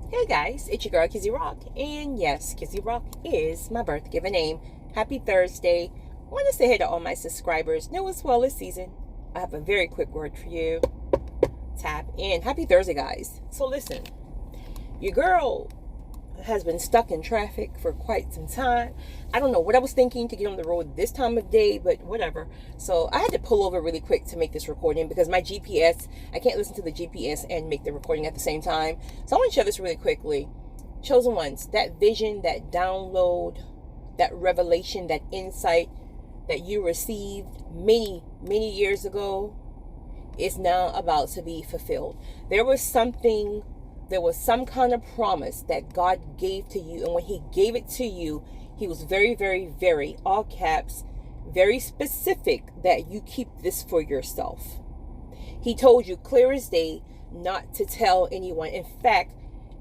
Hey guys, it's your girl Kizzy Rock, and yes, Kizzy Rock is my birth given name. Happy Thursday. I want to say hey to all my subscribers, new as well as season. I have a very quick word for you. Tap in. Happy Thursday, guys. So listen, your girl has been stuck in traffic for quite some time. I don't know what I was thinking to get on the road this time of day, but whatever. So I had to pull over really quick to make this recording because my GPS, I can't listen to the GPS and make the recording at the same time. So I want to share this really quickly. Chosen ones, that vision, that download, that revelation, that insight that you received many years ago is now about to be fulfilled. There was some kind of promise that God gave to you. And when he gave it to you, he was very, all caps, very specific that you keep this for yourself. He told you clear as day not to tell anyone. In fact,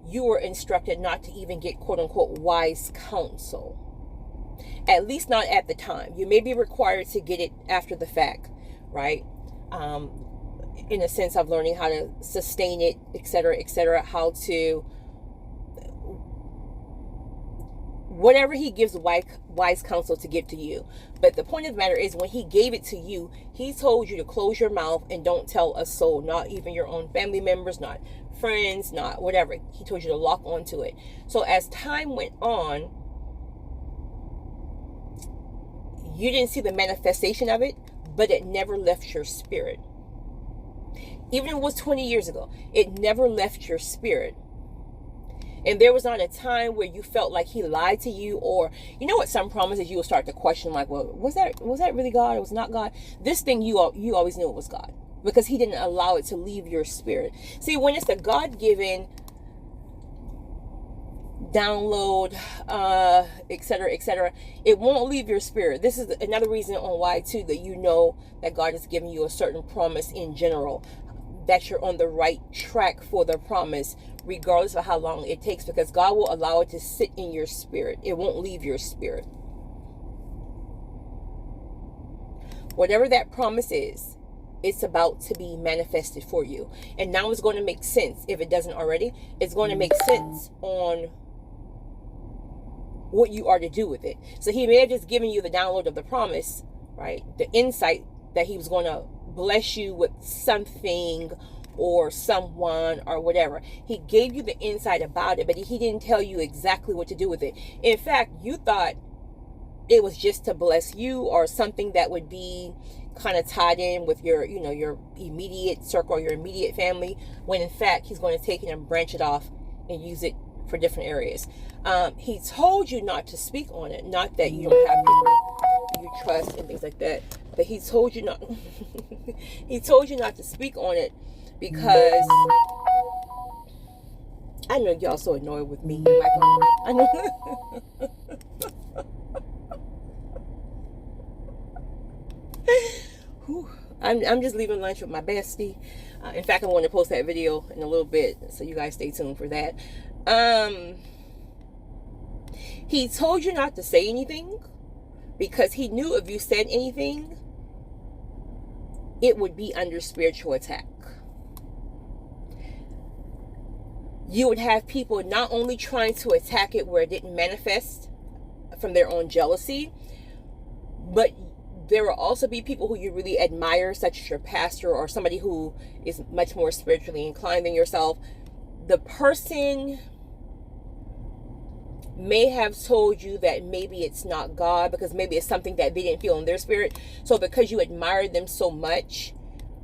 you were instructed not to even get quote unquote wise counsel. At least not at the time. You may be required to get it after the fact, right? In a sense of learning how to sustain it, etc., how to, whatever he gives wise counsel to give to you. But the point of the matter is, when he gave it to you, he told you to close your mouth and don't tell a soul, not even your own family members, not friends, not whatever. He told you to lock onto it. So as time went on, you didn't see the manifestation of it, but it never left your spirit. Even if it was 20 years ago, it never left your spirit. And there was not a time where you felt like he lied to you, or you know what, some promises you will start to question, like, well, was that really God? It was not God. This thing you always knew it was God, because he didn't allow it to leave your spirit. See, when it's a God-given download, etc., it won't leave your spirit. This is another reason on why too that you know that God is giving you a certain promise in general, that you're on the right track for the promise, regardless of how long it takes, because God will allow it to sit in your spirit. It won't leave your spirit. Whatever that promise is, it's about to be manifested for you. And now it's going to make sense. If it doesn't already, it's going to make sense on what you are to do with it. So he may have just given you the download of the promise, right? The insight that he was going to bless you with something or someone or whatever. He gave you the insight about it, but he didn't tell you exactly what to do with it. In fact, you thought it was just to bless you or something that would be kind of tied in with your, your immediate circle, your immediate family, when in fact he's going to take it and branch it off and use it for different areas. He told you not to speak on it, not that you don't have people you trust and things like that, but he told you not he told you not to speak on it because I know y'all so annoyed with me. I know. I'm just leaving lunch with my bestie. In fact, I'm going to post that video in a little bit, so you guys stay tuned for that. He told you not to say anything because he knew if you said anything, it would be under spiritual attack. You would have people not only trying to attack it where it didn't manifest from their own jealousy, but there will also be people who you really admire, such as your pastor or somebody who is much more spiritually inclined than yourself. The person may have told you that maybe it's not God, because maybe it's something that they didn't feel in their spirit. So because you admired them so much,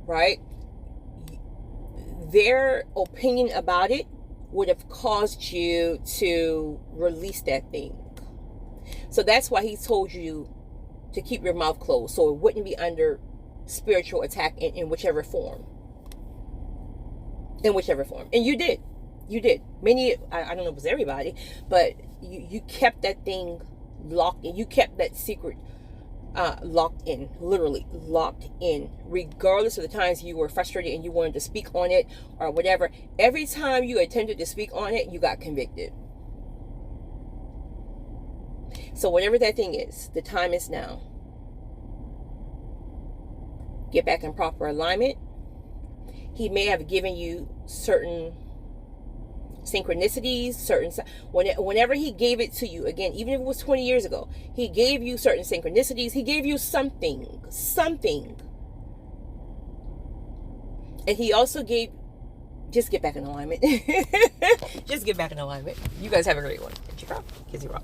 right, their opinion about it would have caused you to release that thing. So that's why he told you to keep your mouth closed, so it wouldn't be under spiritual attack in whichever form. And you did. Many, I don't know if it was everybody, but you kept that thing locked in. You kept that secret locked in, literally locked in, regardless of the times you were frustrated and you wanted to speak on it or whatever. Every time you attempted to speak on it, you got convicted. So whatever that thing is, the time is now. Get back in proper alignment. He may have given you certain synchronicities, whenever he gave it to you, again, even if it was 20 years ago, he gave you certain synchronicities. He gave you something. And he also gave, just get back in alignment. Just get back in alignment. You guys have a great one. It's your girl, Kizzy Rock.